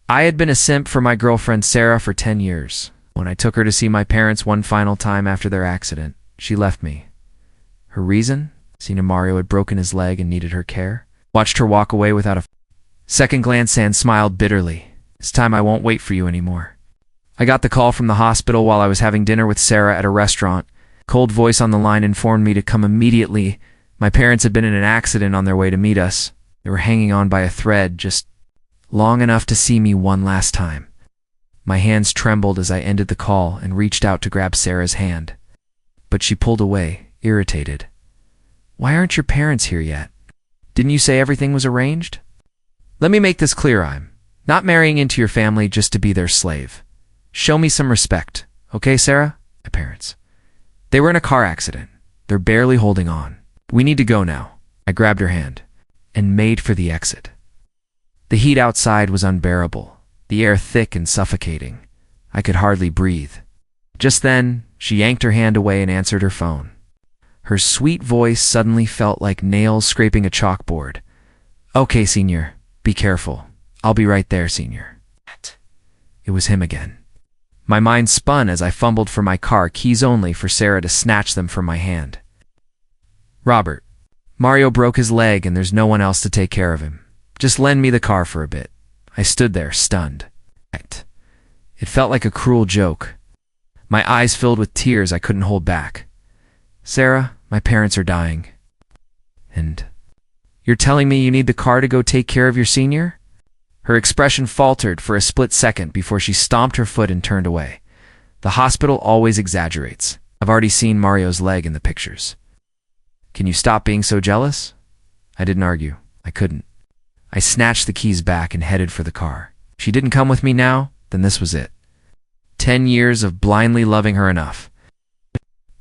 I had been a simp for my girlfriend Sarah for 10 years. When I took her to see my parents one final time after their accident, she left me. Her reason? Seen Mario had broken his leg and needed her care. Watched her walk away without a second glance and smiled bitterly. This time I won't wait for you anymore. I got the call from the hospital while I was having dinner with Sarah at a restaurant. A cold voice on the line informed me to come immediately. My parents had been in an accident on their way to meet us. They were hanging on by a thread, just long enough to see me one last time. My hands trembled as I ended the call and reached out to grab Sarah's hand. But she pulled away, irritated. Why aren't your parents here yet? Didn't you say everything was arranged? Let me make this clear, I'm not marrying into your family just to be their slave. Show me some respect, okay, Sarah? My parents. They were in a car accident. They're barely holding on. We need to go now. I grabbed her hand and made for the exit. The heat outside was unbearable, the air thick and suffocating. I could hardly breathe. Just then, she yanked her hand away and answered her phone. Her sweet voice suddenly felt like nails scraping a chalkboard. Okay, Senior, be careful. I'll be right there, Senior. It was him again. My mind spun as I fumbled for my car keys only for Sarah to snatch them from my hand. Robert, Mario broke his leg and there's no one else to take care of him. Just lend me the car for a bit. I stood there, stunned. It felt like a cruel joke. My eyes filled with tears I couldn't hold back. Sarah, my parents are dying. And you're telling me you need the car to go take care of your senior? Her expression faltered for a split second before she stomped her foot and turned away. The hospital always exaggerates. I've already seen Mario's leg in the pictures. Can you stop being so jealous? I didn't argue. I couldn't. I snatched the keys back and headed for the car. If she didn't come with me now, then this was it. 10 years of blindly loving her enough.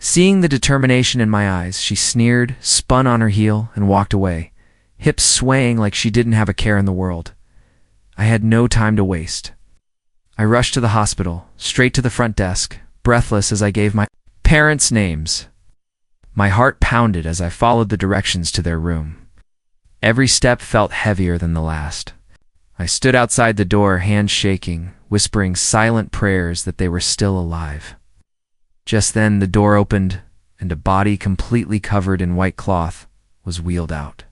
Seeing the determination in my eyes, she sneered, spun on her heel, and walked away, hips swaying like she didn't have a care in the world. I had no time to waste. I rushed to the hospital, straight to the front desk, breathless as I gave my parents' names. My heart pounded as I followed the directions to their room. Every step felt heavier than the last. I stood outside the door, hands shaking, whispering silent prayers that they were still alive. Just then the door opened, and a body completely covered in white cloth was wheeled out.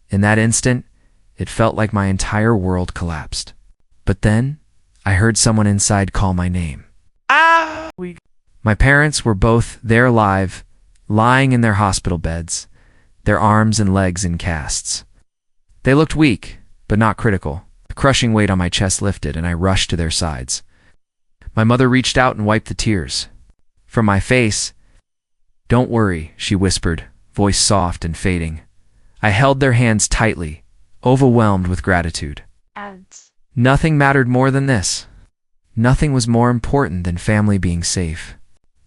In that instant, it felt like my entire world collapsed. But then, I heard someone inside call my name. My parents were both there alive, lying in their hospital beds, their arms and legs in casts. They looked weak, but not critical. The crushing weight on my chest lifted, and I rushed to their sides. My mother reached out and wiped the tears from my face. Don't worry, she whispered, voice soft and fading. I held their hands tightly, overwhelmed with gratitude. Nothing mattered more than this. Nothing was more important than family being safe.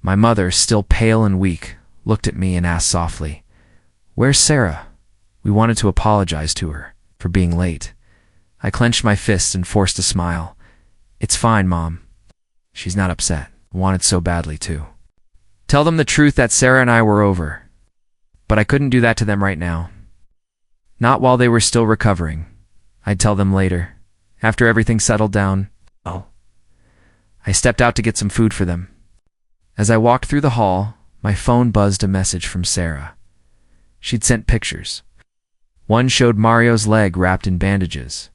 My mother, still pale and weak, looked at me and asked softly, "Where's Sarah?" We wanted to apologize to her for being late. I clenched my fists and forced a smile. It's fine, Mom. She's not upset. Wanted so badly to tell them the truth that Sarah and I were over. But I couldn't do that to them right now. Not while they were still recovering. I'd tell them later, after everything settled down. I stepped out to get some food for them. As I walked through the hall, my phone buzzed a message from Sarah. She'd sent pictures. One showed Mario's leg wrapped in bandages.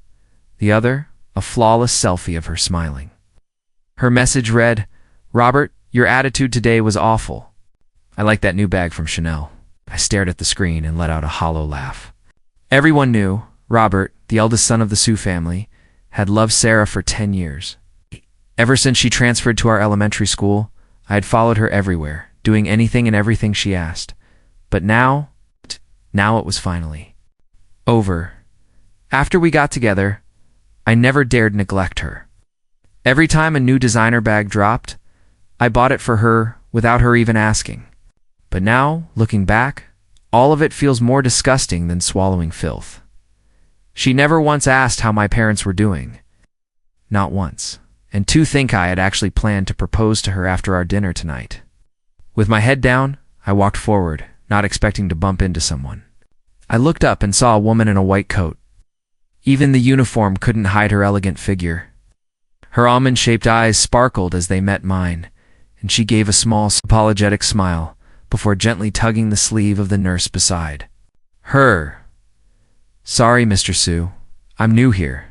The other, a flawless selfie of her smiling. Her message read, "Robert, your attitude today was awful. I like that new bag from Chanel." I stared at the screen and let out a hollow laugh. Everyone knew Robert, the eldest son of the Sue family, had loved Sarah for 10 years. Ever since she transferred to our elementary school, I had followed her everywhere, doing anything and everything she asked. But now it was finally over. After we got together, I never dared neglect her. Every time a new designer bag dropped, I bought it for her without her even asking. But now, looking back, all of it feels more disgusting than swallowing filth. She never once asked how my parents were doing. Not once. And to think I had actually planned to propose to her after our dinner tonight. With my head down, I walked forward, not expecting to bump into someone. I looked up and saw a woman in a white coat. Even the uniform couldn't hide her elegant figure. Her almond-shaped eyes sparkled as they met mine, and she gave a small, apologetic smile before gently tugging the sleeve of the nurse beside her. "Sorry, Mr. Sue. I'm new here.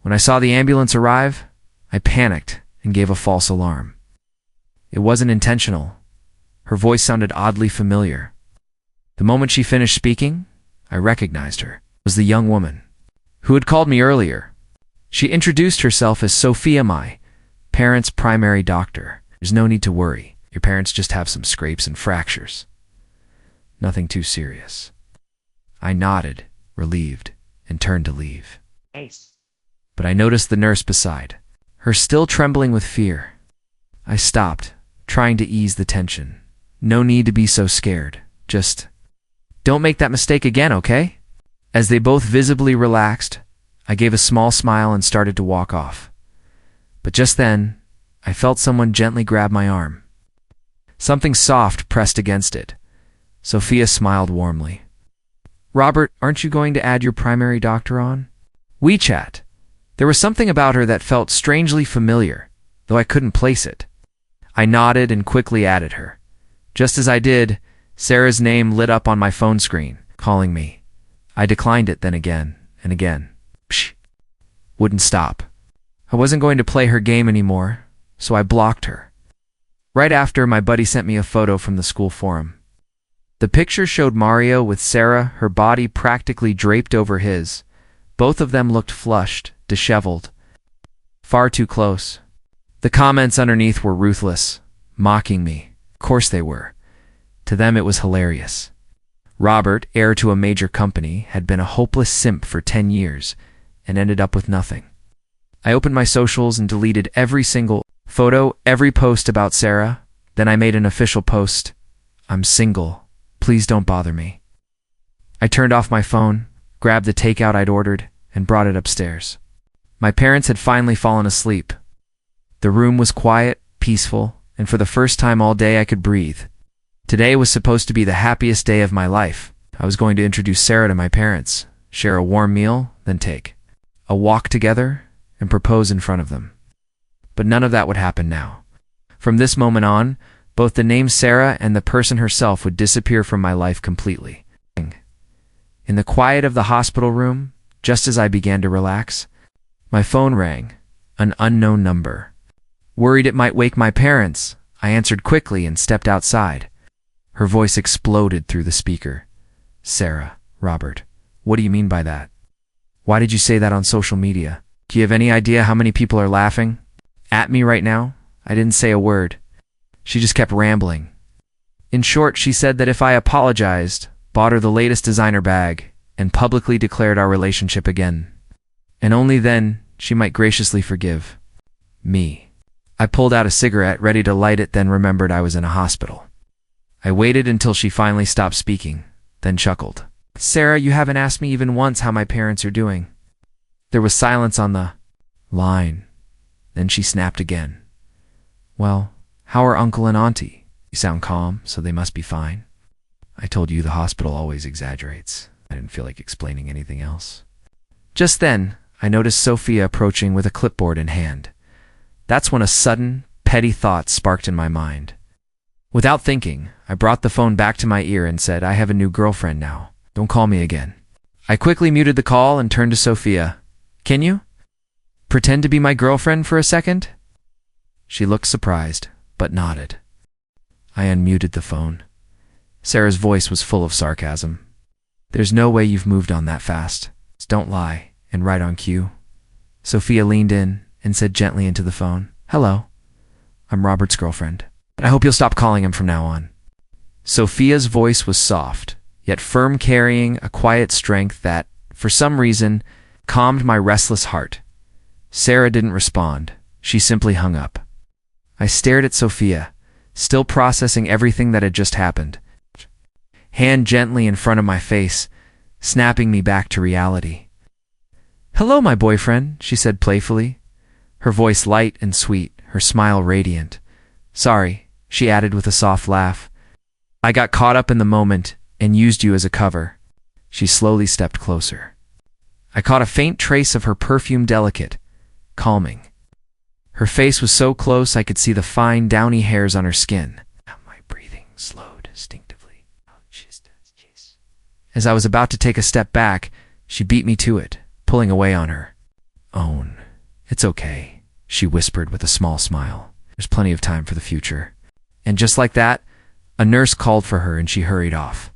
When I saw the ambulance arrive, I panicked and gave a false alarm. It wasn't intentional." Her voice sounded oddly familiar. The moment she finished speaking, I recognized her. It was the young woman who had called me earlier. She introduced herself as Sophia, my parents' primary doctor. "There's no need to worry. Your parents just have some scrapes and fractures. Nothing too serious." I nodded, relieved, and turned to leave. But I noticed the nurse beside her still trembling with fear. I stopped, trying to ease the tension. "No need to be so scared. Just don't make that mistake again, okay?" As they both visibly relaxed, I gave a small smile and started to walk off. But just then, I felt someone gently grab my arm. Something soft pressed against it. Sophia smiled warmly. "Robert, aren't you going to add your primary doctor on?" We chat. There was something about her that felt strangely familiar, though I couldn't place it. I nodded and quickly added her. Just as I did, Sarah's name lit up on my phone screen, calling me. I declined it then again and again. Psh! Wouldn't stop. I wasn't going to play her game anymore, so I blocked her. Right after, my buddy sent me a photo from the school forum. The picture showed Mario with Sarah, her body practically draped over his. Both of them looked flushed, disheveled. Far too close. The comments underneath were ruthless, mocking me. Of course they were. To them it was hilarious. Robert, heir to a major company, had been a hopeless simp for 10 years and ended up with nothing. I opened my socials and deleted every single photo, every post about Sarah. Then I made an official post. "I'm single. Please don't bother me." I turned off my phone, grabbed the takeout I'd ordered, and brought it upstairs. My parents had finally fallen asleep. The room was quiet, peaceful, and for the first time all day I could breathe. Today was supposed to be the happiest day of my life. I was going to introduce Sarah to my parents, share a warm meal, then take a walk together and propose in front of them. But none of that would happen now. From this moment on, both the name Sarah and the person herself would disappear from my life completely. In the quiet of the hospital room, just as I began to relax, my phone rang, an unknown number. Worried it might wake my parents, I answered quickly and stepped outside. Her voice exploded through the speaker. "Sarah, Robert, what do you mean by that? Why did you say that on social media? Do you have any idea how many people are laughing at me right now?" I didn't say a word. She just kept rambling. In short, she said that if I apologized, bought her the latest designer bag, and publicly declared our relationship again, and only then she might graciously forgive me. I pulled out a cigarette, ready to light it, then remembered I was in a hospital. I waited until she finally stopped speaking, then chuckled. "Sarah, you haven't asked me even once how my parents are doing." There was silence on the line. Then she snapped again. "Well, how are Uncle and Auntie? You sound calm, so they must be fine." I told you the hospital always exaggerates. I didn't feel like explaining anything else. Just then, I noticed Sophia approaching with a clipboard in hand. That's when a sudden, petty thought sparked in my mind. Without thinking, I brought the phone back to my ear and said, "I have a new girlfriend now. Don't call me again." I quickly muted the call and turned to Sophia. "Can you pretend to be my girlfriend for a second?" She looked surprised, but nodded. I unmuted the phone. Sarah's voice was full of sarcasm. "There's no way you've moved on that fast. Don't lie, and right on cue." Sophia leaned in and said gently into the phone, "Hello, I'm Robert's girlfriend. I hope you'll stop calling him from now on." Sophia's voice was soft, yet firm, carrying a quiet strength that, for some reason, calmed my restless heart. Sarah didn't respond. She simply hung up. I stared at Sophia, still processing everything that had just happened. Hand gently in front of my face, snapping me back to reality. "Hello, my boyfriend," she said playfully, her voice light and sweet, her smile radiant. "Sorry," she added with a soft laugh. "I got caught up in the moment and used you as a cover." She slowly stepped closer. I caught a faint trace of her perfume, delicate, calming. Her face was so close I could see the fine, downy hairs on her skin. My breathing slowed instinctively. As I was about to take a step back, she beat me to it, pulling away on her. "Own, it's okay," she whispered with a small smile. "There's plenty of time for the future." And just like that, a nurse called for her and she hurried off,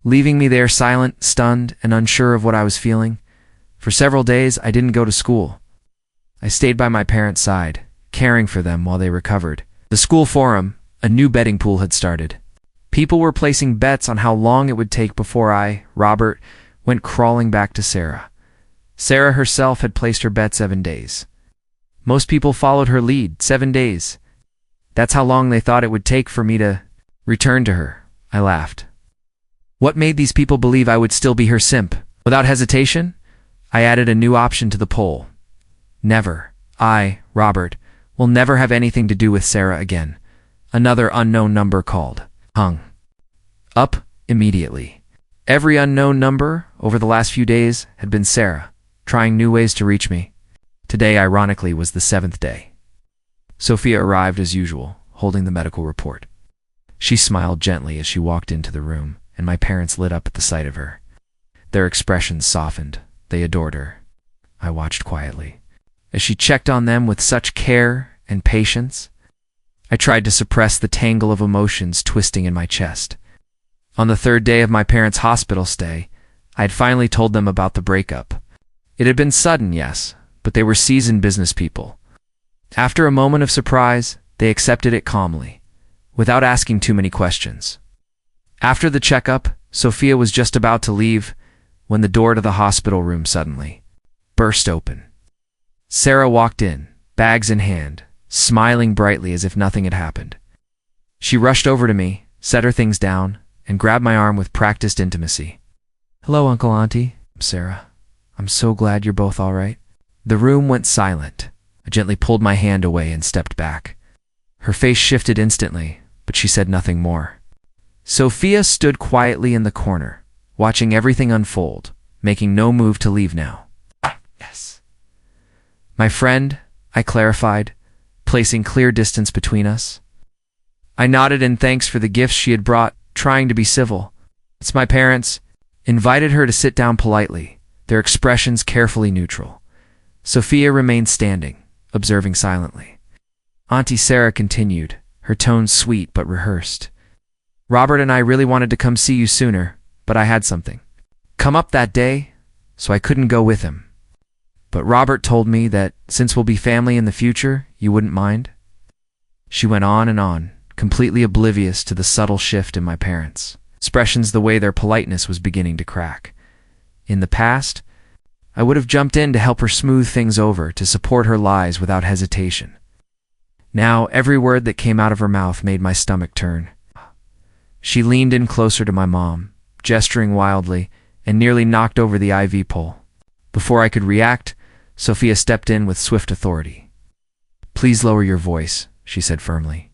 leaving me there silent, stunned, and unsure of what I was feeling. For several days, I didn't go to school. I stayed by my parents' side, caring for them while they recovered. The school forum, a new betting pool had started. People were placing bets on how long it would take before I, Robert, went crawling back to Sarah. Sarah herself had placed her bet 7 days. Most people followed her lead, 7 days. That's how long they thought it would take for me to return to her. I laughed. What made these people believe I would still be her simp? Without hesitation, I added a new option to the poll. Never. I, Robert, will never have anything to do with Sarah again. Another unknown number called. Hung up immediately. Every unknown number over the last few days had been Sarah, trying new ways to reach me. Today, ironically, was the 7th day. Sophia arrived as usual, holding the medical report. She smiled gently as she walked into the room, and my parents lit up at the sight of her. Their expressions softened. They adored her. I watched quietly as she checked on them with such care and patience. I tried to suppress the tangle of emotions twisting in my chest. On the 3rd day of my parents' hospital stay, I had finally told them about the breakup. It had been sudden, yes, but they were seasoned business people. After a moment of surprise, they accepted it calmly, without asking too many questions. After the checkup, Sophia was just about to leave when the door to the hospital room suddenly burst open. Sarah walked in, bags in hand, smiling brightly as if nothing had happened. She rushed over to me, set her things down, and grabbed my arm with practiced intimacy. "Hello, Uncle, Auntie." "Sarah, I'm so glad you're both all right." The room went silent. I gently pulled my hand away and stepped back. Her face shifted instantly, but she said nothing more. Sophia stood quietly in the corner, watching everything unfold, making no move to leave now. "Yes. My friend," I clarified, placing clear distance between us. I nodded in thanks for the gifts she had brought, trying to be civil. "It's my parents," invited her to sit down politely, their expressions carefully neutral. Sophia remained standing, observing silently. Auntie Sarah continued, her tone sweet but rehearsed. "Robert and I really wanted to come see you sooner, but I had something come up that day, so I couldn't go with him. But Robert told me that since we'll be family in the future, you wouldn't mind." She went on, completely oblivious to the subtle shift in my parents' expressions, the way their politeness was beginning to crack. In the past, I would have jumped in to help her smooth things over, to support her lies without hesitation. Now, every word that came out of her mouth made my stomach turn. She leaned in closer to my mom, gesturing wildly, and nearly knocked over the IV pole. Before I could react, Sophia stepped in with swift authority. "Please lower your voice," she said firmly.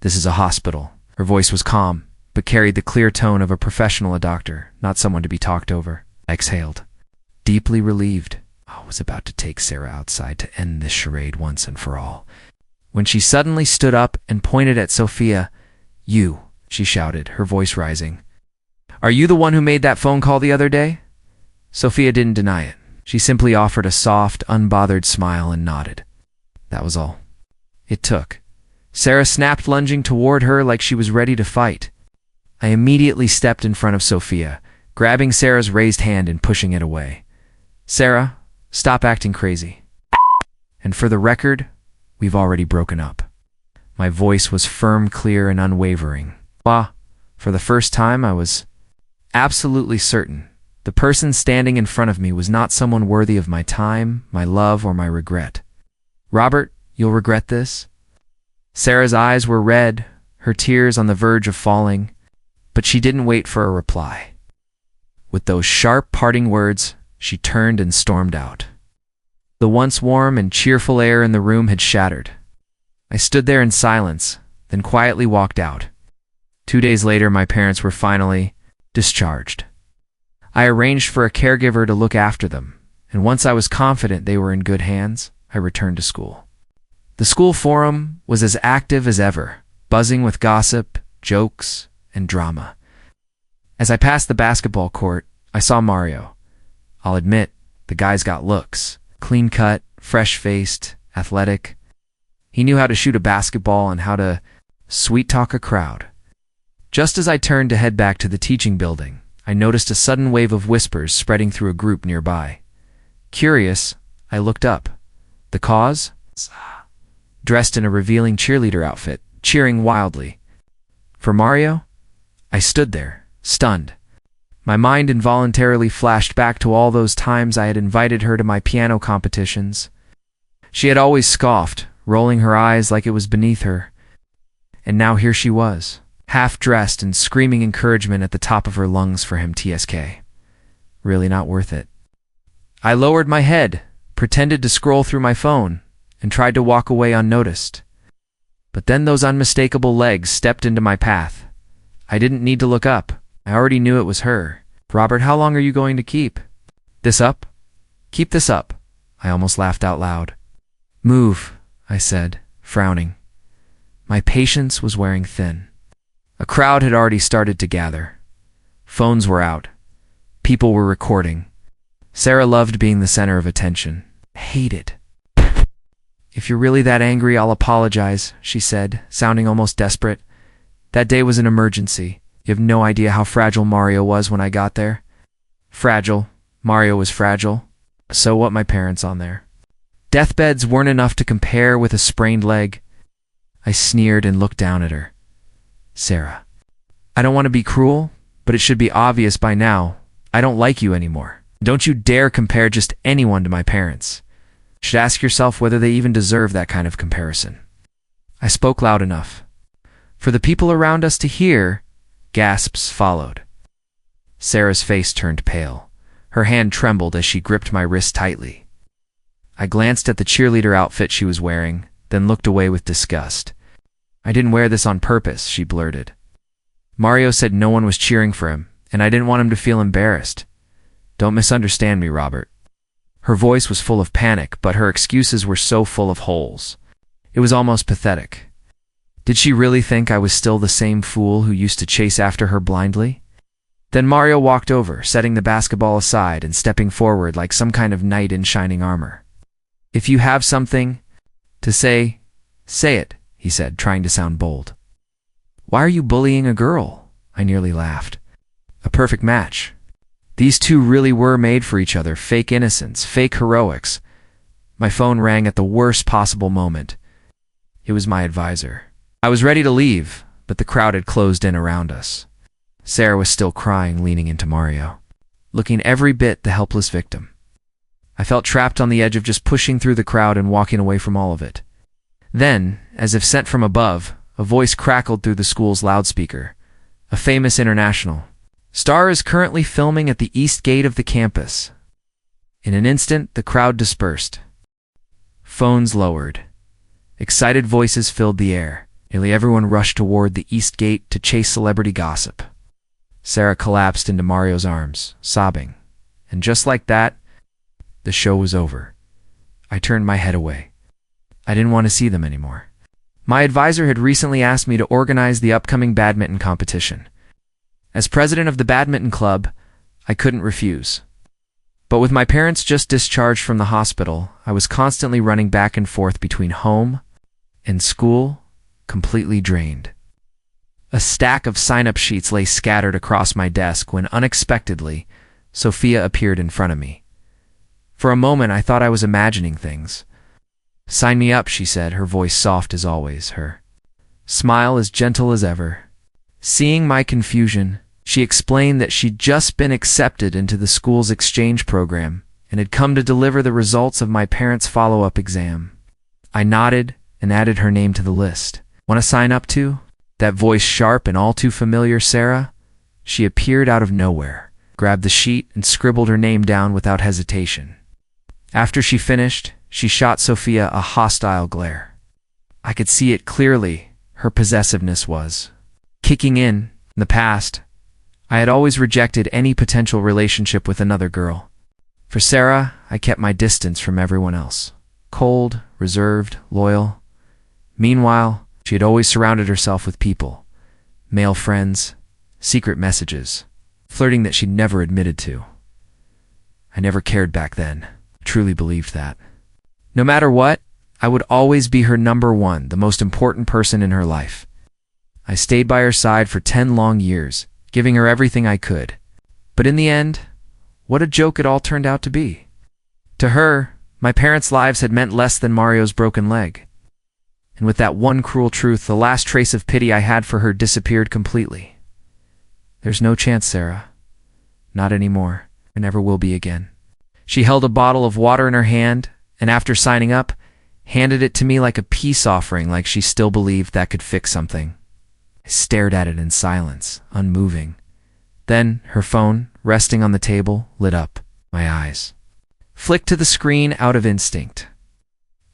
"This is a hospital." Her voice was calm, but carried the clear tone of a professional, a doctor, not someone to be talked over. I exhaled, deeply relieved. I was about to take Sarah outside to end this charade once and for all, when she suddenly stood up and pointed at Sophia. "You," she shouted, her voice rising. "Are you the one who made that phone call the other day?" Sophia didn't deny it. She simply offered a soft, unbothered smile and nodded. That was all it took. Sarah snapped, lunging toward her like she was ready to fight. I immediately stepped in front of Sophia, grabbing Sarah's raised hand and pushing it away. "Sarah, stop acting crazy. And for the record, we've already broken up." My voice was firm, clear, and unwavering. For the first time, I was absolutely certain the person standing in front of me was not someone worthy of my time, my love, or my regret. "Robert, you'll regret this." Sarah's eyes were red, her tears on the verge of falling, but she didn't wait for a reply. With those sharp parting words, she turned and stormed out. The once warm and cheerful air in the room had shattered. I stood there in silence, then quietly walked out. 2 days later, my parents were finally discharged. I arranged for a caregiver to look after them, and once I was confident they were in good hands, I returned to school. The school forum was as active as ever, buzzing with gossip, jokes, and drama. As I passed the basketball court, I saw Mario. I'll admit, the guy's got looks. Clean-cut, fresh-faced, athletic. He knew how to shoot a basketball and how to sweet-talk a crowd. Just as I turned to head back to the teaching building, I noticed a sudden wave of whispers spreading through a group nearby. Curious, I looked up. The cause? Dressed in a revealing cheerleader outfit, cheering wildly. For Mario? I stood there, stunned. My mind involuntarily flashed back to all those times I had invited her to my piano competitions. She had always scoffed, rolling her eyes like it was beneath her. And now here she was, half-dressed and screaming encouragement at the top of her lungs for him. TSK. Really not worth it. I lowered my head, pretended to scroll through my phone, and tried to walk away unnoticed. But then those unmistakable legs stepped into my path. I didn't need to look up. I already knew it was her. Robert, how long are you going to keep this up? Keep this up. I almost laughed out loud. Move, I said, frowning. My patience was wearing thin. A crowd had already started to gather. Phones were out. People were recording. Sarah loved being the center of attention. Hated. If you're really that angry, I'll apologize, she said, sounding almost desperate. That day was an emergency. You have no idea how fragile Mario was when I got there. Fragile. Mario was fragile. So what, my parents on there? Deathbeds weren't enough to compare with a sprained leg. I sneered and looked down at her. Sarah, I don't want to be cruel, but it should be obvious by now. I don't like you anymore. Don't you dare compare just anyone to my parents. You should ask yourself whether they even deserve that kind of comparison. I spoke loud enough. For the people around us to hear, gasps followed. Sarah's face turned pale. Her hand trembled as she gripped my wrist tightly. I glanced at the cheerleader outfit she was wearing, then looked away with disgust. I didn't wear this on purpose, she blurted. Mario said no one was cheering for him, and I didn't want him to feel embarrassed. Don't misunderstand me, Robert. Her voice was full of panic, but her excuses were so full of holes. It was almost pathetic. Did she really think I was still the same fool who used to chase after her blindly? Then Mario walked over, setting the basketball aside and stepping forward like some kind of knight in shining armor. If you have something to say, say it, he said, trying to sound bold. Why are you bullying a girl? I nearly laughed. A perfect match. These two really were made for each other, fake innocence, fake heroics. My phone rang at the worst possible moment. It was my advisor. I was ready to leave, but the crowd had closed in around us. Sarah was still crying, leaning into Mario, looking every bit the helpless victim. I felt trapped on the edge of just pushing through the crowd and walking away from all of it. Then, as if sent from above, a voice crackled through the school's loudspeaker. A famous international. Star is currently filming at the east gate of the campus. In an instant, the crowd dispersed. Phones lowered. Excited voices filled the air. Nearly everyone rushed toward the east gate to chase celebrity gossip. Sarah collapsed into Mario's arms, sobbing. And just like that, the show was over. I turned my head away. I didn't want to see them anymore. My advisor had recently asked me to organize the upcoming badminton competition. As president of the badminton club, I couldn't refuse. But with my parents just discharged from the hospital, I was constantly running back and forth between home and school, completely drained. A stack of sign-up sheets lay scattered across my desk when unexpectedly, Sophia appeared in front of me. For a moment, I thought I was imagining things. Sign me up, she said, her voice soft as always, her smile as gentle as ever. Seeing my confusion, she explained that she'd just been accepted into the school's exchange program and had come to deliver the results of my parents' follow-up exam. I nodded and added her name to the list. Want to sign up too? That voice sharp and all too familiar, Sarah? She appeared out of nowhere, grabbed the sheet and scribbled her name down without hesitation. After she finished, she shot Sophia a hostile glare. I could see it clearly. Her possessiveness was kicking in the past. I had always rejected any potential relationship with another girl. For Sarah, I kept my distance from everyone else. Cold, reserved, loyal. Meanwhile, she had always surrounded herself with people. Male friends, secret messages, flirting that she'd never admitted to. I never cared back then. Truly believed that. No matter what, I would always be her number one, the most important person in her life. I stayed by her side for 10 long years, giving her everything I could. But in the end, what a joke it all turned out to be. To her, my parents' lives had meant less than Mario's broken leg. And with that one cruel truth, the last trace of pity I had for her disappeared completely. There's no chance, Sarah. Not anymore. I never will be again. She held a bottle of water in her hand, and after signing up, handed it to me like a peace offering, like she still believed that could fix something. I stared at it in silence, unmoving. Then, her phone, resting on the table, lit up. My eyes flicked to the screen out of instinct.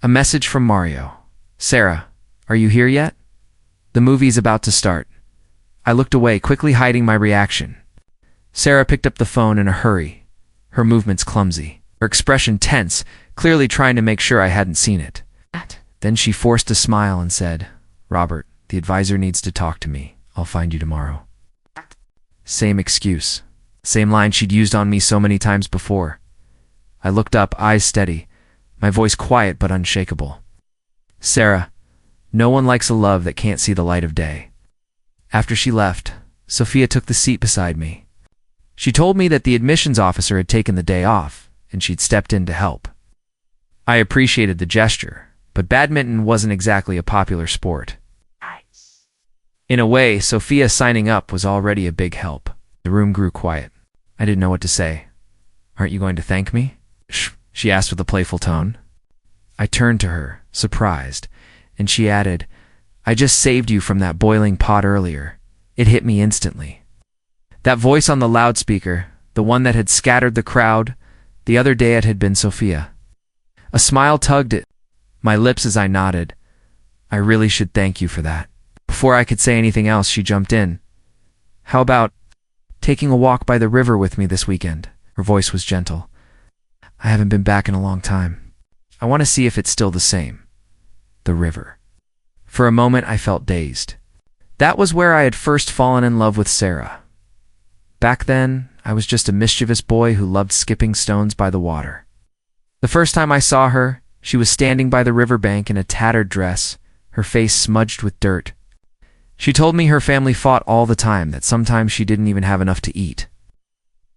A message from Mario. Sarah, are you here yet? The movie's about to start. I looked away, quickly hiding my reaction. Sarah picked up the phone in a hurry, her movements clumsy, her expression tense, clearly trying to make sure I hadn't seen it. Then she forced a smile and said, Robert, the advisor needs to talk to me. I'll find you tomorrow. Same excuse. Same line she'd used on me so many times before. I looked up, eyes steady, my voice quiet but unshakable. Sarah, no one likes a love that can't see the light of day. After she left, Sophia took the seat beside me. She told me that the admissions officer had taken the day off, and she'd stepped in to help. I appreciated the gesture, but badminton wasn't exactly a popular sport. In a way, Sophia signing up was already a big help. The room grew quiet. I didn't know what to say. Aren't you going to thank me? Shh, she asked with a playful tone. I turned to her, surprised, and she added, I just saved you from that boiling pot earlier. It hit me instantly. That voice on the loudspeaker, the one that had scattered the crowd, the other day it had been Sophia. A smile tugged at my lips as I nodded. I really should thank you for that. Before I could say anything else, she jumped in. How about taking a walk by the river with me this weekend? Her voice was gentle. I haven't been back in a long time. I want to see if it's still the same. The river. For a moment, I felt dazed. That was where I had first fallen in love with Sarah. Back then, I was just a mischievous boy who loved skipping stones by the water. The first time I saw her, she was standing by the riverbank in a tattered dress, her face smudged with dirt. She told me her family fought all the time, that sometimes she didn't even have enough to eat.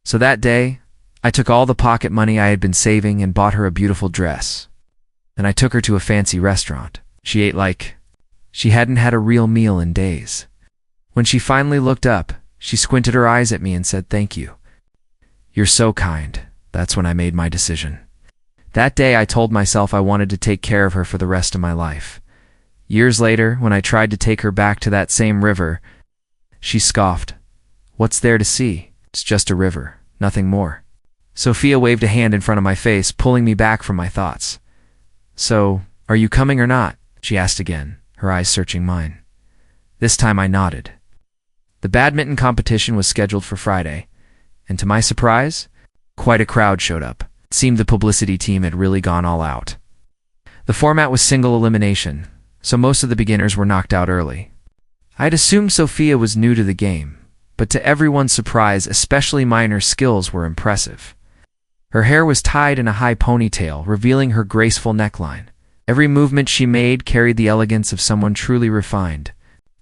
So that day, I took all the pocket money I had been saving and bought her a beautiful dress. Then I took her to a fancy restaurant. She ate like she hadn't had a real meal in days. When she finally looked up, she squinted her eyes at me and said, "Thank you. You're so kind." That's when I made my decision. That day I told myself I wanted to take care of her for the rest of my life. Years later, when I tried to take her back to that same river, she scoffed. "What's there to see? It's just a river, nothing more." Sophia waved a hand in front of my face, pulling me back from my thoughts. "So, are you coming or not?" she asked again, her eyes searching mine. This time I nodded. The badminton competition was scheduled for Friday, and to my surprise, quite a crowd showed up. It seemed the publicity team had really gone all out. The format was single elimination, so most of the beginners were knocked out early. I had assumed Sophia was new to the game, but to everyone's surprise, especially mine, her skills were impressive. Her hair was tied in a high ponytail, revealing her graceful neckline. Every movement she made carried the elegance of someone truly refined.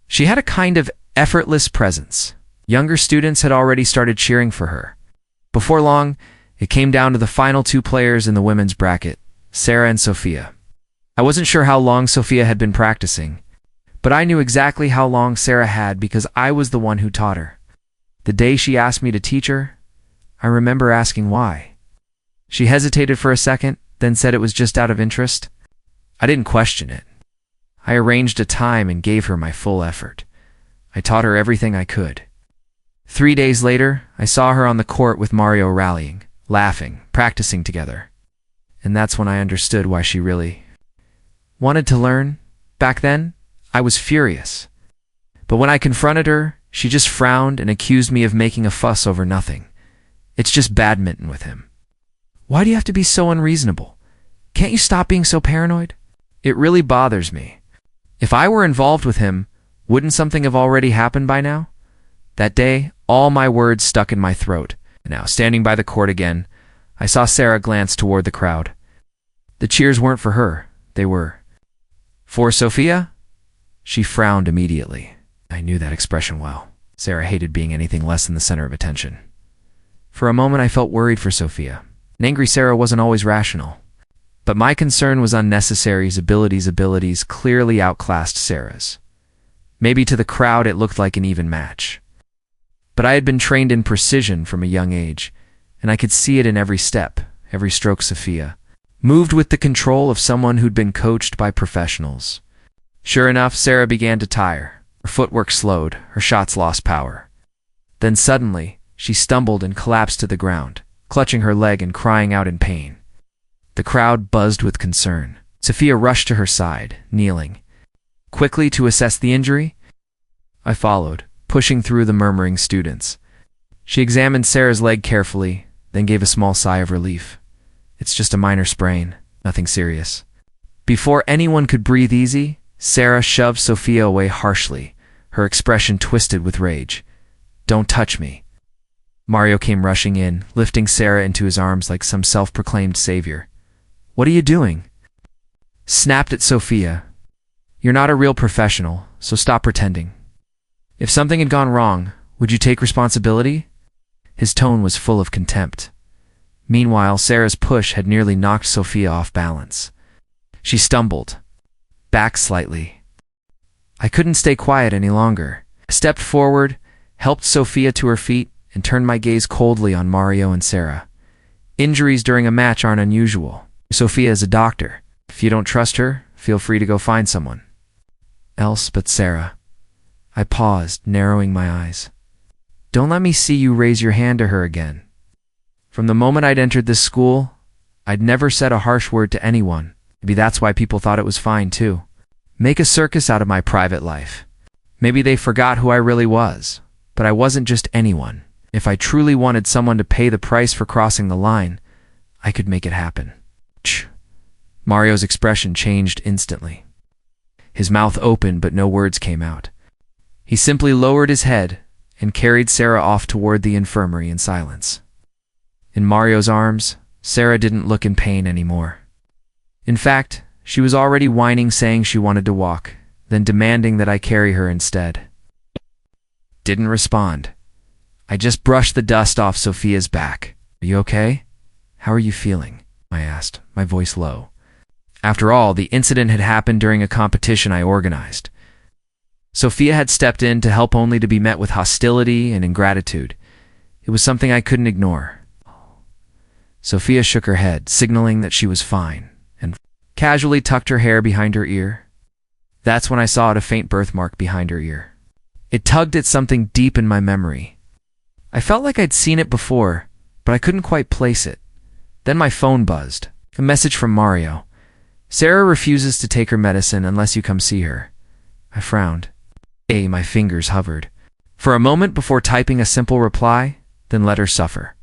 She had a kind of effortless presence. Younger students had already started cheering for her. Before long, it came down to the final two players in the women's bracket, Sarah and Sophia. I wasn't sure how long Sophia had been practicing, but I knew exactly how long Sarah had because I was the one who taught her. The day she asked me to teach her, I remember asking why. She hesitated for a second, then said it was just out of interest. I didn't question it. I arranged a time and gave her my full effort. I taught her everything I could. 3 days later, I saw her on the court with Mario rallying, laughing, practicing together. And that's when I understood why she really wanted to learn. Back then, I was furious. But when I confronted her, she just frowned and accused me of making a fuss over nothing. It's just badminton with him. Why do you have to be so unreasonable? Can't you stop being so paranoid? It really bothers me. If I were involved with him, wouldn't something have already happened by now? That day, all my words stuck in my throat. Now, standing by the court again, I saw Sarah glance toward the crowd. The cheers weren't for her. They were for Sophia? She frowned immediately. I knew that expression well. Sarah hated being anything less than the center of attention. For a moment, I felt worried for Sophia. An angry Sarah wasn't always rational. But my concern was unnecessary. His abilities clearly outclassed Sarah's. Maybe to the crowd it looked like an even match. But I had been trained in precision from a young age, and I could see it in every step, every stroke. Sophia moved with the control of someone who'd been coached by professionals. Sure enough, Sarah began to tire. Her footwork slowed, her shots lost power. Then suddenly, she stumbled and collapsed to the ground, clutching her leg and crying out in pain. The crowd buzzed with concern. Sophia rushed to her side, kneeling. Quickly to assess the injury, I followed, pushing through the murmuring students. She examined Sarah's leg carefully, then gave a small sigh of relief. It's just a minor sprain, nothing serious. Before anyone could breathe easy, Sarah shoved Sophia away harshly, her expression twisted with rage. Don't touch me. Mario came rushing in, lifting Sarah into his arms like some self-proclaimed savior. What are you doing? Snapped at Sophia. You're not a real professional, so stop pretending. If something had gone wrong, would you take responsibility? His tone was full of contempt. Meanwhile, Sarah's push had nearly knocked Sophia off balance. She stumbled, back slightly. I couldn't stay quiet any longer. I stepped forward, helped Sophia to her feet, and turned my gaze coldly on Mario and Sarah. Injuries during a match aren't unusual. Sophia is a doctor. If you don't trust her, feel free to go find someone else but Sarah. I paused, narrowing my eyes. Don't let me see you raise your hand to her again. From the moment I'd entered this school, I'd never said a harsh word to anyone. Maybe that's why people thought it was fine too. Make a circus out of my private life. Maybe they forgot who I really was, but I wasn't just anyone. If I truly wanted someone to pay the price for crossing the line, I could make it happen. Ch. Mario's expression changed instantly. His mouth opened, but no words came out. He simply lowered his head and carried Sarah off toward the infirmary in silence. In Mario's arms, Sarah didn't look in pain anymore. In fact, she was already whining, saying she wanted to walk, then demanding that I carry her instead. Didn't respond. I just brushed the dust off Sophia's back. Are you okay? How are you feeling? I asked, my voice low. After all, the incident had happened during a competition I organized. Sophia had stepped in to help only to be met with hostility and ingratitude. It was something I couldn't ignore. Sophia shook her head, signaling that she was fine, and casually tucked her hair behind her ear. That's when I saw a faint birthmark behind her ear. It tugged at something deep in my memory. I felt like I'd seen it before, but I couldn't quite place it. Then my phone buzzed. A message from Mario. Sarah refuses to take her medicine unless you come see her. I frowned. My fingers hovered for a moment before typing a simple reply, then let her suffer.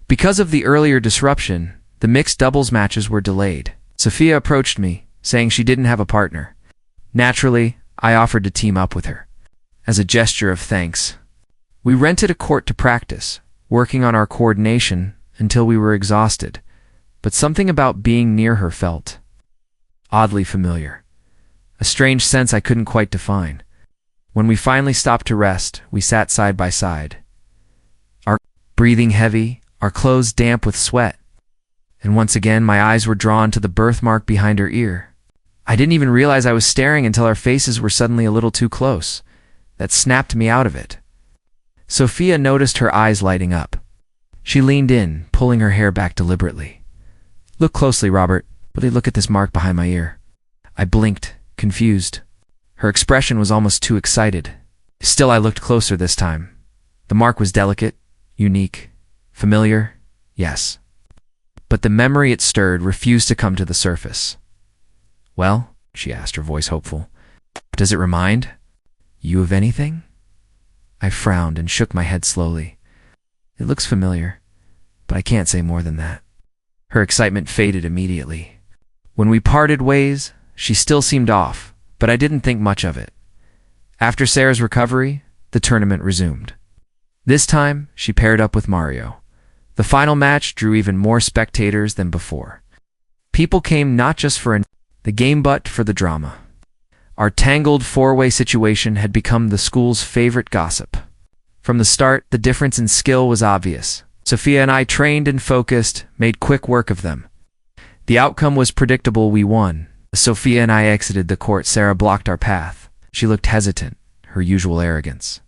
Because of the earlier disruption, the mixed doubles matches were delayed. Sophia approached me, saying she didn't have a partner. Naturally, I offered to team up with her. As a gesture of thanks, we rented a court to practice, working on our coordination until we were exhausted, but something about being near her felt oddly familiar. A strange sense I couldn't quite define. When we finally stopped to rest, we sat side by side. Our breathing heavy, our clothes damp with sweat. And once again, my eyes were drawn to the birthmark behind her ear. I didn't even realize I was staring until our faces were suddenly a little too close. That snapped me out of it. Sophia noticed her eyes lighting up. She leaned in, pulling her hair back deliberately. Look closely, Robert. Really look at this mark behind my ear. I blinked, confused. Her expression was almost too excited. Still, I looked closer this time. The mark was delicate, unique, familiar, yes. But the memory it stirred refused to come to the surface. Well, she asked, her voice hopeful, does it remind you of anything? I frowned and shook my head slowly. It looks familiar, but I can't say more than that. Her excitement faded immediately. When we parted ways, she still seemed off, but I didn't think much of it. After Sarah's recovery, the tournament resumed. This time, she paired up with Mario. The final match drew even more spectators than before. People came not just for the game but for the drama. Our tangled four-way situation had become the school's favorite gossip. From the start, the difference in skill was obvious. Sophia and I trained and focused, made quick work of them. The outcome was predictable. We won. As Sophia and I exited the court, Sarah blocked our path. She looked hesitant, her usual arrogance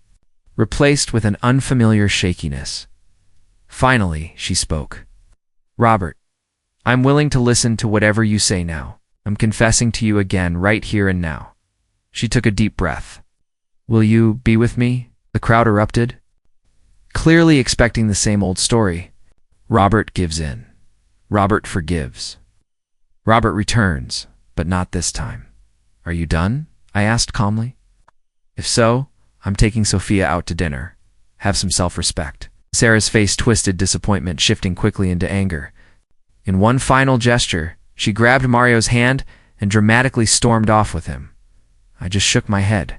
replaced with an unfamiliar shakiness. Finally, she spoke. "Robert, I'm willing to listen to whatever you say now. I'm confessing to you again right here and now." She took a deep breath. "Will you be with me?" The crowd erupted, clearly expecting the same old story. Robert gives in. Robert forgives. Robert returns, but not this time. "Are you done?" I asked calmly. "If so, I'm taking Sophia out to dinner. Have some self-respect." Sarah's face twisted, disappointment shifting quickly into anger. In one final gesture, she grabbed Mario's hand and dramatically stormed off with him. I just shook my head.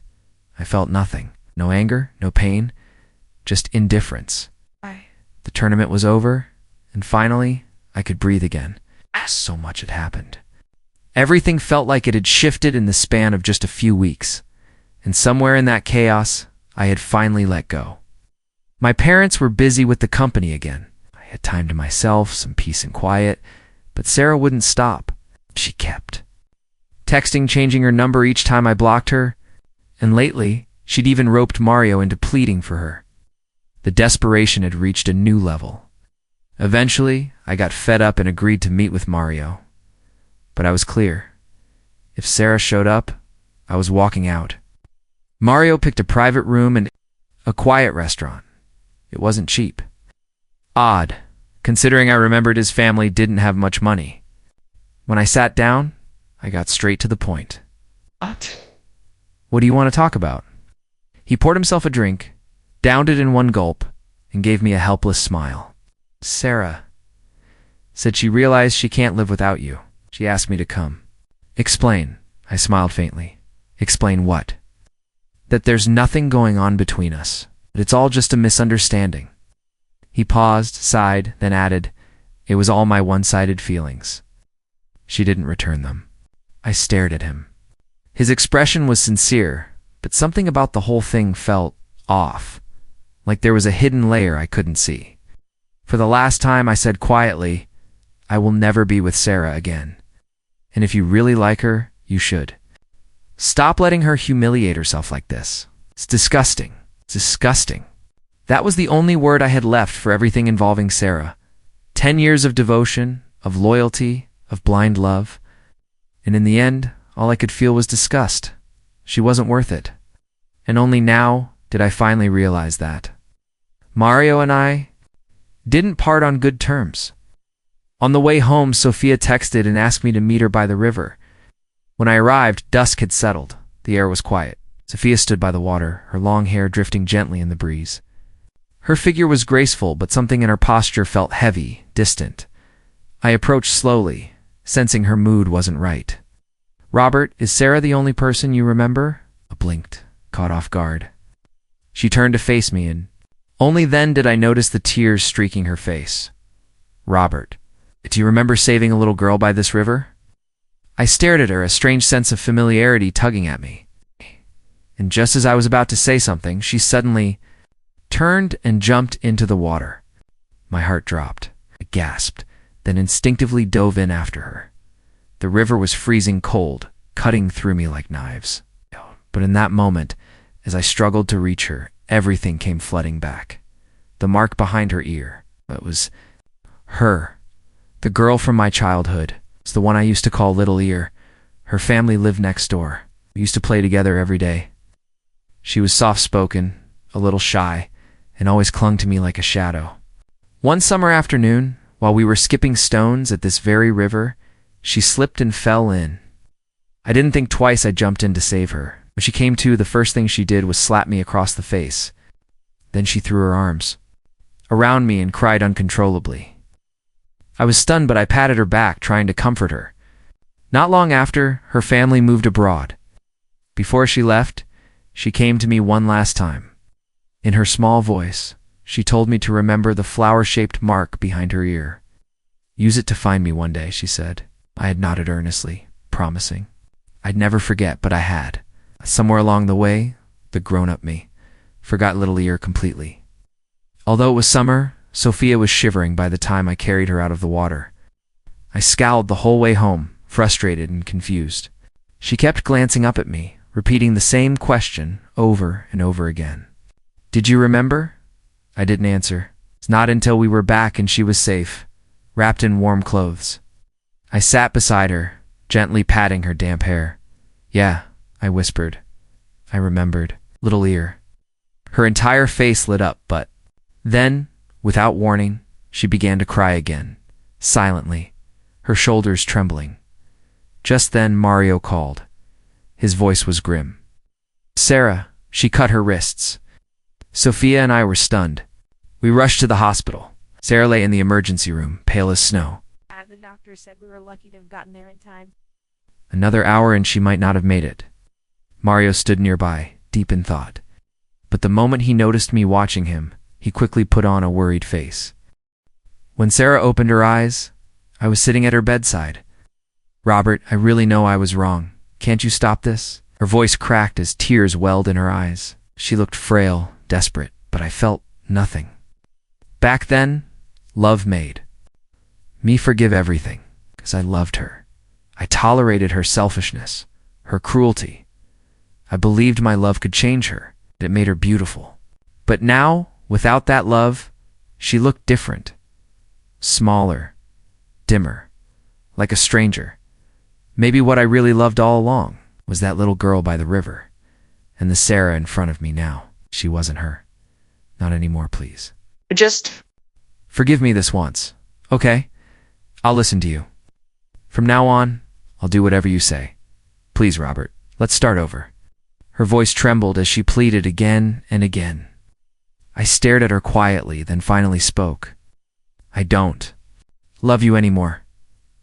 I felt nothing. No anger, no pain, just indifference. The tournament was over, and finally, I could breathe again. So much had happened. Everything felt like it had shifted in the span of just a few weeks, and somewhere in that chaos, I had finally let go. My parents were busy with the company again. I had time to myself, some peace and quiet, but Sarah wouldn't stop. She kept texting, changing her number each time I blocked her, and lately, she'd even roped Mario into pleading for her. The desperation had reached a new level. Eventually, I got fed up and agreed to meet with Mario. But I was clear. If Sarah showed up, I was walking out. Mario picked a private room and a quiet restaurant. It wasn't cheap. Odd, considering I remembered his family didn't have much money. When I sat down, I got straight to the point. "What do you want to talk about?" He poured himself a drink, downed it in one gulp, and gave me a helpless smile. "Sarah said she realized she can't live without you. She asked me to come." "Explain," I smiled faintly. "Explain what?" "That there's nothing going on between us. That it's all just a misunderstanding." He paused, sighed, then added, "It was all my one-sided feelings." She didn't return them. I stared at him. His expression was sincere, but something about the whole thing felt off, like there was a hidden layer I couldn't see. For the last time, I said quietly, "I will never be with Sarah again. And if you really like her, you should. Stop letting her humiliate herself like this. It's disgusting. It's disgusting." That was the only word I had left for everything involving Sarah. 10 years of devotion, of loyalty, of blind love. And in the end, all I could feel was disgust. She wasn't worth it. And only now did I finally realize that. Mario and I didn't part on good terms. On the way home, Sophia texted and asked me to meet her by the river. When I arrived, dusk had settled. The air was quiet. Sophia stood by the water, her long hair drifting gently in the breeze. Her figure was graceful, but something in her posture felt heavy, distant. I approached slowly, sensing her mood wasn't right. "Robert, is Sarah the only person you remember?" I blinked, caught off guard. She turned to face me, and only then did I notice the tears streaking her face. "Robert, do you remember saving a little girl by this river?" I stared at her, a strange sense of familiarity tugging at me. And just as I was about to say something, she suddenly turned and jumped into the water. My heart dropped. I gasped, then instinctively dove in after her. The river was freezing cold, cutting through me like knives. But in that moment, as I struggled to reach her, everything came flooding back. The mark behind her ear. It was her. The girl from my childhood. It's the one I used to call Little Ear. Her family lived next door. We used to play together every day. She was soft-spoken, a little shy, and always clung to me like a shadow. One summer afternoon, while we were skipping stones at this very river, she slipped and fell in. I didn't think twice. I jumped in to save her. When she came to, the first thing she did was slap me across the face. Then she threw her arms around me and cried uncontrollably. I was stunned, but I patted her back, trying to comfort her. Not long after, her family moved abroad. Before she left, she came to me one last time. In her small voice, she told me to remember the flower-shaped mark behind her ear. "Use it to find me one day," she said. I had nodded earnestly, promising I'd never forget, but I had. Somewhere along the way, the grown-up me forgot little ear completely. Although it was summer, Sophia was shivering by the time I carried her out of the water. I scowled the whole way home, frustrated and confused. She kept glancing up at me, repeating the same question over and over again. "Did you remember?" I didn't answer. It's not until we were back and she was safe, wrapped in warm clothes. I sat beside her, gently patting her damp hair. "Yeah," I whispered. "I remembered. Little ear." Her entire face lit up, but then, without warning, she began to cry again, silently, her shoulders trembling. Just then Mario called. His voice was grim. "Sarah," she cut her wrists. Sophia and I were stunned. We rushed to the hospital. Sarah lay in the emergency room, pale as snow. The doctor said we were lucky to have gotten there in time. Another hour and she might not have made it. Mario stood nearby, deep in thought. But the moment he noticed me watching him, he quickly put on a worried face. When Sarah opened her eyes, I was sitting at her bedside. "Robert, I really know I was wrong. Can't you stop this?" Her voice cracked as tears welled in her eyes. She looked frail, desperate, but I felt nothing. Back then, love made me forgive everything, because I loved her. I tolerated her selfishness, her cruelty. I believed my love could change her, that it made her beautiful. But now, without that love, she looked different. Smaller, dimmer, like a stranger. Maybe what I really loved all along was that little girl by the river, and the Sarah in front of me now. She wasn't her. Not anymore, please. Just Forgive me this once, okay? I'll listen to you. From now on, I'll do whatever you say. Please, Robert, let's start over. Her voice trembled as she pleaded again and again. I stared at her quietly, then finally spoke. "I don't love you anymore.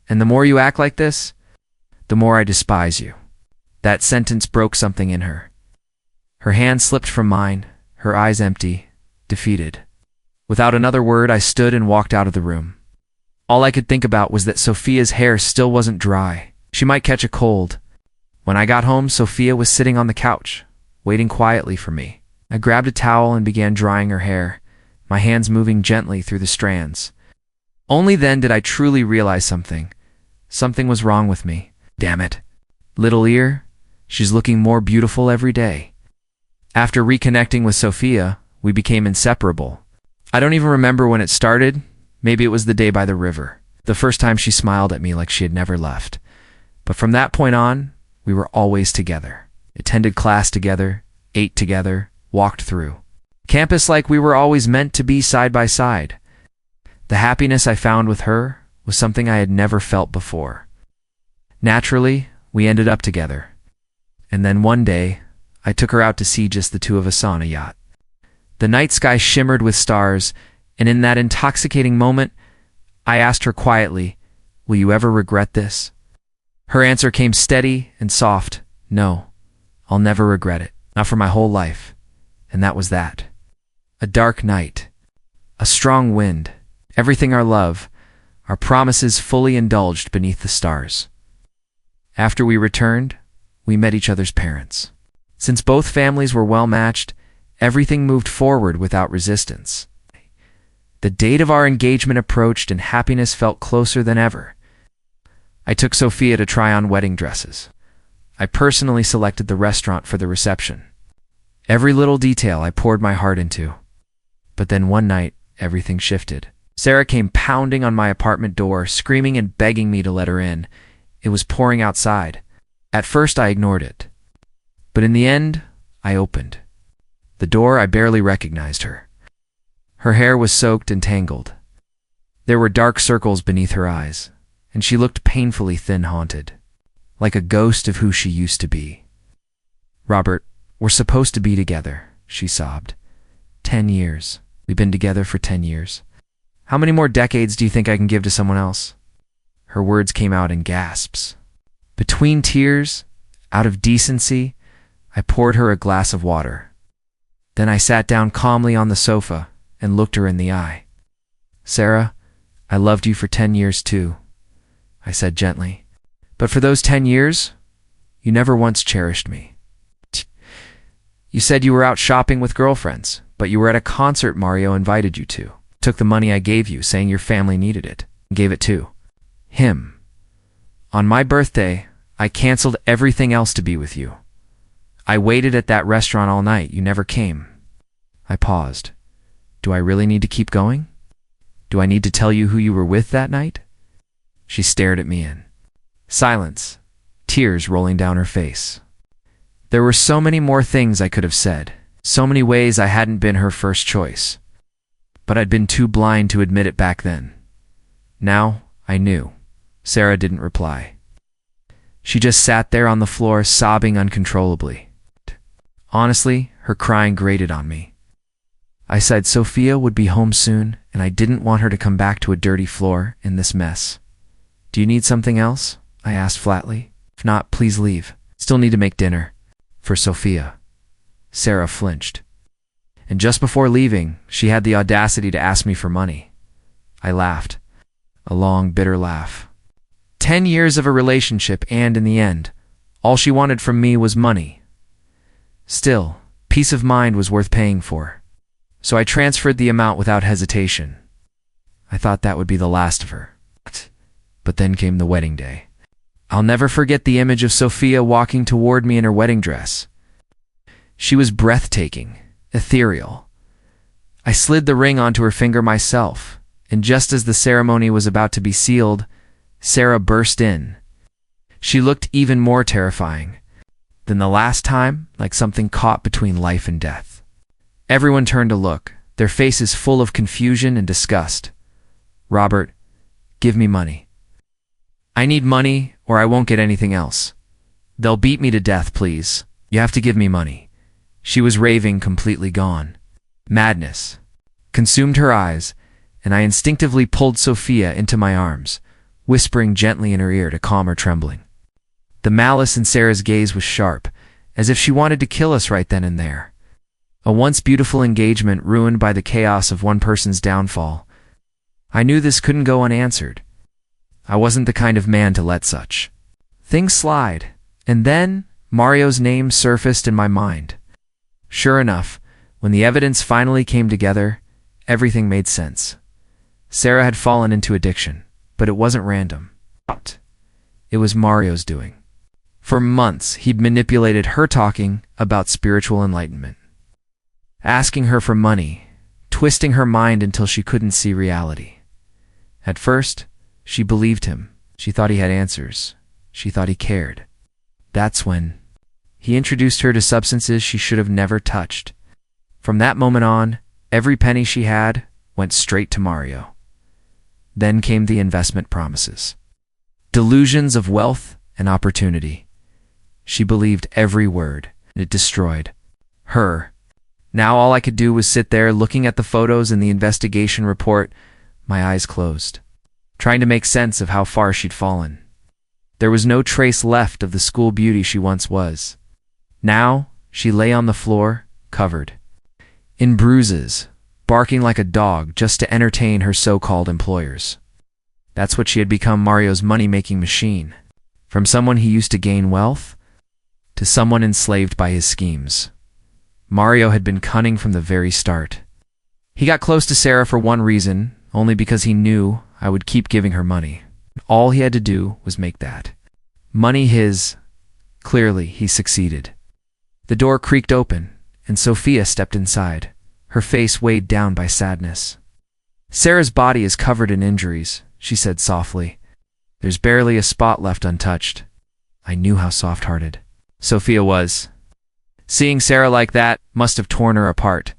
And the more you act like this, the more I despise you." That sentence broke something in her. Her hand slipped from mine, her eyes empty, defeated. Without another word, I stood and walked out of the room. All I could think about was that Sophia's hair still wasn't dry. She might catch a cold. When I got home, Sophia was sitting on the couch, waiting quietly for me. I grabbed a towel and began drying her hair, my hands moving gently through the strands. Only then did I truly realize something. Something was wrong with me. Damn it. Little ear, she's looking more beautiful every day. After reconnecting with Sophia, we became inseparable. I don't even remember when it started. Maybe it was the day by the river, the first time she smiled at me like she had never left. But from that point on, we were always together. Attended class together, ate together, walked through campus like we were always meant to be side by side. The happiness I found with her was something I had never felt before. Naturally, we ended up together. And then one day, I took her out to sea, just the two of us on a yacht. The night sky shimmered with stars, and in that intoxicating moment, I asked her quietly, "Will you ever regret this?" Her answer came steady and soft. "No, I'll never regret it. Not for my whole life." And that was that. A dark night, a strong wind, everything our love, our promises fully indulged beneath the stars. After we returned, we met each other's parents. Since both families were well matched, everything moved forward without resistance. The date of our engagement approached and happiness felt closer than ever. I took Sophia to try on wedding dresses. I personally selected the restaurant for the reception. Every little detail I poured my heart into. But then one night, everything shifted. Sarah came pounding on my apartment door, screaming and begging me to let her in. It was pouring outside. At first, I ignored it. But in the end, I opened the door. I barely recognized her. Her hair was soaked and tangled. There were dark circles beneath her eyes, and she looked painfully thin-haunted, like a ghost of who she used to be. "Robert, we're supposed to be together," she sobbed. 10 years. We've been together for 10 years. How many more decades do you think I can give to someone else? Her words came out in gasps. Between tears, out of decency, I poured her a glass of water. Then I sat down calmly on the sofa and looked her in the eye. Sarah, I loved you for 10 years too, I said gently. But for those 10 years, you never once cherished me. You said you were out shopping with girlfriends, but you were at a concert Mario invited you to. Took the money I gave you, saying your family needed it, and gave it to him. On my birthday, I canceled everything else to be with you. I waited at that restaurant all night. You never came. I paused. Do I really need to keep going? Do I need to tell you who you were with that night? She stared at me in silence, tears rolling down her face. There were so many more things I could have said, so many ways I hadn't been her first choice. But I'd been too blind to admit it back then. Now, I knew. Sarah didn't reply. She just sat there on the floor, sobbing uncontrollably. Honestly, her crying grated on me. I said Sophia would be home soon, and I didn't want her to come back to a dirty floor in this mess. Do you need something else? I asked flatly. If not, please leave. Still need to make dinner. For Sophia. Sarah flinched. And just before leaving, she had the audacity to ask me for money. I laughed. A long, bitter laugh. 10 years of a relationship, and in the end, all she wanted from me was money. Still, peace of mind was worth paying for. So I transferred the amount without hesitation. I thought that would be the last of her. But then came the wedding day. I'll never forget the image of Sophia walking toward me in her wedding dress. She was breathtaking, ethereal. I slid the ring onto her finger myself, and just as the ceremony was about to be sealed, Sarah burst in. She looked even more terrifying than the last time, like something caught between life and death. Everyone turned to look, their faces full of confusion and disgust. Robert, give me money. I need money, or I won't get anything else. They'll beat me to death, please. You have to give me money. She was raving, completely gone. Madness consumed her eyes, and I instinctively pulled Sophia into my arms, whispering gently in her ear to calm her trembling. The malice in Sarah's gaze was sharp, as if she wanted to kill us right then and there. A once beautiful engagement ruined by the chaos of one person's downfall. I knew this couldn't go unanswered. I wasn't the kind of man to let such things slide. And then Mario's name surfaced in my mind. Sure enough, when the evidence finally came together, everything made sense. Sarah had fallen into addiction, but it wasn't random. It was Mario's doing. For months, he'd manipulated her, talking about spiritual enlightenment, asking her for money, twisting her mind until she couldn't see reality. At first, she believed him. She thought he had answers. She thought he cared. That's when he introduced her to substances she should have never touched. From that moment on, every penny she had went straight to Mario. Then came the investment promises. Delusions of wealth and opportunity. She believed every word. It destroyed her. Now all I could do was sit there looking at the photos and the investigation report, my eyes closed, trying to make sense of how far she'd fallen. There was no trace left of the school beauty she once was. Now she lay on the floor, covered in bruises, barking like a dog just to entertain her so-called employers. That's what she had become, Mario's money-making machine. From someone he used to gain wealth, to someone enslaved by his schemes. Mario had been cunning from the very start. He got close to Sarah for one reason, only because he knew I would keep giving her money. All he had to do was make that money his. Clearly, he succeeded. The door creaked open, and Sophia stepped inside, her face weighed down by sadness. Sarah's body is covered in injuries, she said softly. There's barely a spot left untouched. I knew how soft-hearted Sophia was. Seeing Sarah like that must have torn her apart.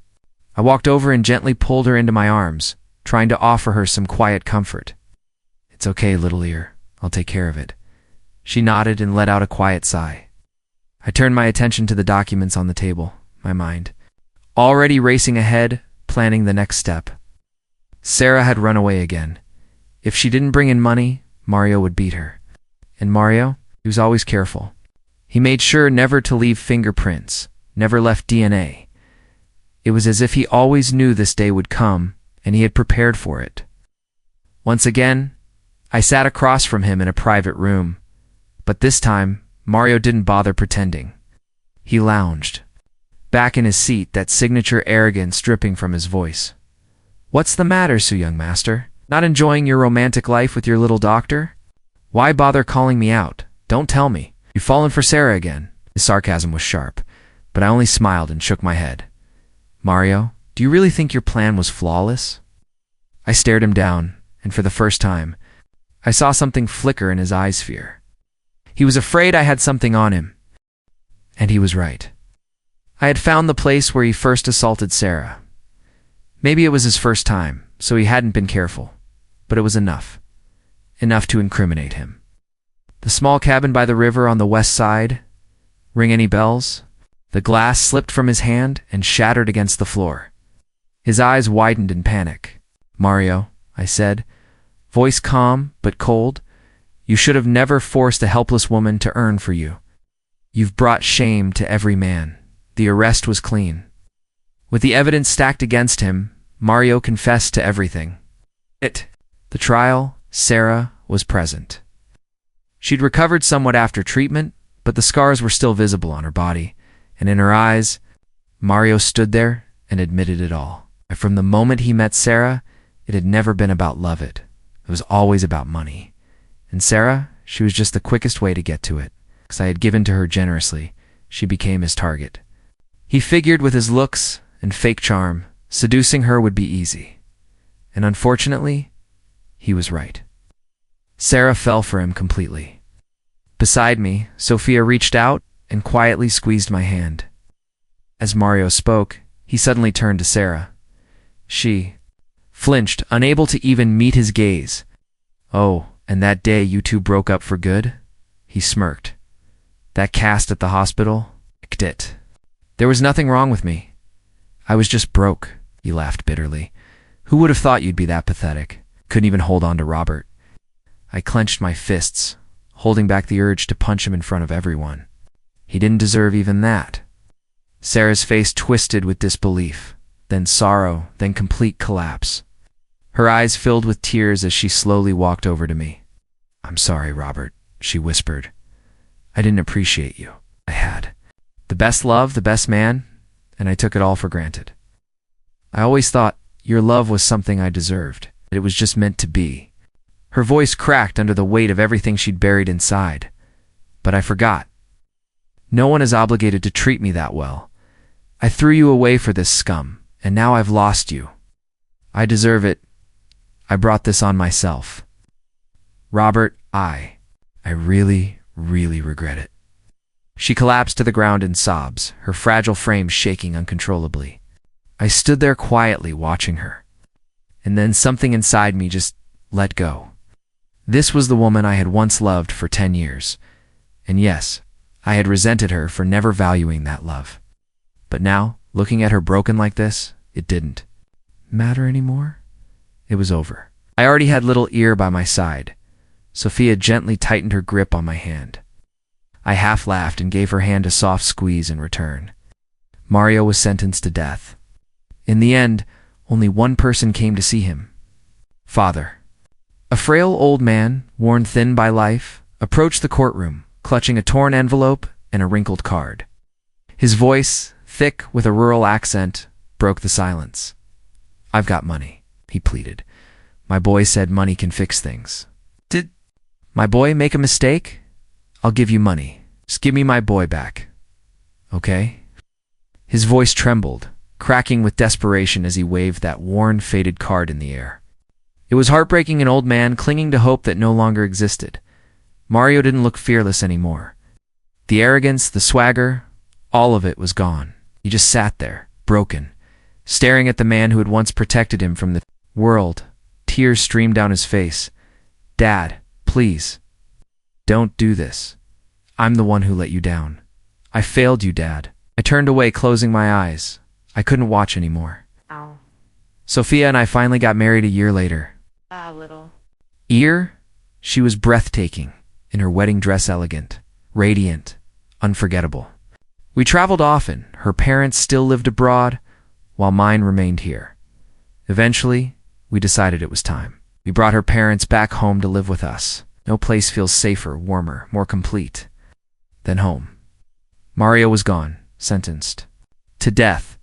I walked over and gently pulled her into my arms, trying to offer her some quiet comfort. It's okay, little ear. I'll take care of it. She nodded and let out a quiet sigh. I turned my attention to the documents on the table, my mind already racing ahead, planning the next step. Sarah had run away again. If she didn't bring in money, Mario would beat her. And Mario, he was always careful. He made sure never to leave fingerprints, never left DNA. It was as if he always knew this day would come, and he had prepared for it. Once again, I sat across from him in a private room, but this time, Mario didn't bother pretending. He lounged, back in his seat, that signature arrogance dripping from his voice. "What's the matter, Su young master? Not enjoying your romantic life with your little doctor? Why bother calling me out? Don't tell me. You've fallen for Sarah again." His sarcasm was sharp, but I only smiled and shook my head. "Mario, do you really think your plan was flawless?" I stared him down, and for the first time, I saw something flicker in his eye sphere. He was afraid I had something on him. And he was right. I had found the place where he first assaulted Sarah. Maybe it was his first time, so he hadn't been careful. But it was enough. Enough to incriminate him. The small cabin by the river on the west side. Ring any bells? The glass slipped from his hand and shattered against the floor. His eyes widened in panic. "Mario," I said, voice calm but cold, "you should have never forced a helpless woman to earn for you. You've brought shame to every man. The arrest was clean." With the evidence stacked against him, Mario confessed to everything. The trial, Sarah was present. She'd recovered somewhat after treatment, but the scars were still visible on her body, and in her eyes. Mario stood there and admitted it all. From the moment he met Sarah, it had never been about love. It was always about money. And Sarah, she was just the quickest way to get to it. Because I had given to her generously, she became his target. He figured with his looks and fake charm, seducing her would be easy. And unfortunately, he was right. Sarah fell for him completely. Beside me, Sophia reached out and quietly squeezed my hand. As Mario spoke, he suddenly turned to Sarah. She flinched, unable to even meet his gaze. "Oh, and that day you two broke up for good?" He smirked. "That cast at the hospital? It. There was nothing wrong with me. I was just broke." He laughed bitterly. "Who would have thought you'd be that pathetic? Couldn't even hold on to Robert." I clenched my fists, holding back the urge to punch him in front of everyone. He didn't deserve even that. Sarah's face twisted with disbelief, then sorrow, then complete collapse. Her eyes filled with tears as she slowly walked over to me. "I'm sorry, Robert," she whispered. "I didn't appreciate you. I had the best love, the best man, and I took it all for granted. I always thought your love was something I deserved. It was just meant to be." Her voice cracked under the weight of everything she'd buried inside. "But I forgot. No one is obligated to treat me that well. I threw you away for this scum, and now I've lost you. I deserve it. I brought this on myself. Robert, I really, really regret it." She collapsed to the ground in sobs, her fragile frame shaking uncontrollably. I stood there quietly watching her. And then something inside me just let go. This was the woman I had once loved for 10 years. And yes, I had resented her for never valuing that love. But now, looking at her broken like this, it didn't matter anymore. It was over. I already had little ear by my side. Sophia gently tightened her grip on my hand. I half laughed and gave her hand a soft squeeze in return. Mario was sentenced to death. In the end, only one person came to see him. Father. A frail old man, worn thin by life, approached the courtroom, clutching a torn envelope and a wrinkled card. His voice, thick with a rural accent, broke the silence. "I've got money," he pleaded. "My boy said money can fix things." "Did my boy make a mistake? I'll give you money. Just give me my boy back. Okay?" His voice trembled, cracking with desperation as he waved that worn, faded card in the air. It was heartbreaking, an old man clinging to hope that no longer existed. Mario didn't look fearless anymore. The arrogance, the swagger, all of it was gone. He just sat there, broken, staring at the man who had once protected him from the world. Tears streamed down his face. "Dad, please. Don't do this. I'm the one who let you down. I failed you, Dad." I turned away, closing my eyes. I couldn't watch anymore. Ow. Sophia and I finally got married a year later. Ah, little. Ear? She was breathtaking, in her wedding dress elegant, radiant, unforgettable. We traveled often. Her parents still lived abroad, while mine remained here. Eventually, we decided it was time. We brought her parents back home to live with us. No place feels safer, warmer, more complete than home. Mario was gone, sentenced to death,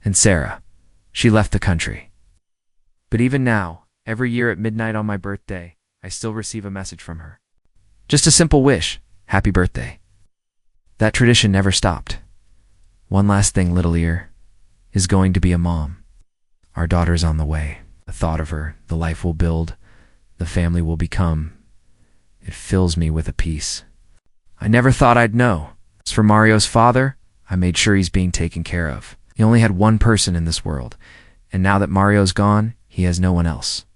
and Sarah, she left the country. But even now, every year at midnight on my birthday, I still receive a message from her. Just a simple wish, happy birthday. That tradition never stopped. One last thing, little ear, is going to be a mom. Our daughter's on the way. The thought of her, the life we'll build, the family we'll become, it fills me with a peace. I never thought I'd know. As for Mario's father, I made sure he's being taken care of. He only had one person in this world, and now that Mario's gone, he has no one else.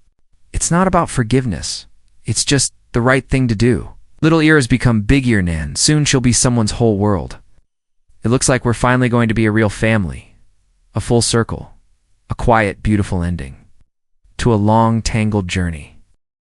It's not about forgiveness. It's just the right thing to do. Little ear has become big ear Nan. Soon she'll be someone's whole world. It looks like we're finally going to be a real family. A full circle. A quiet, beautiful ending to a long, tangled journey.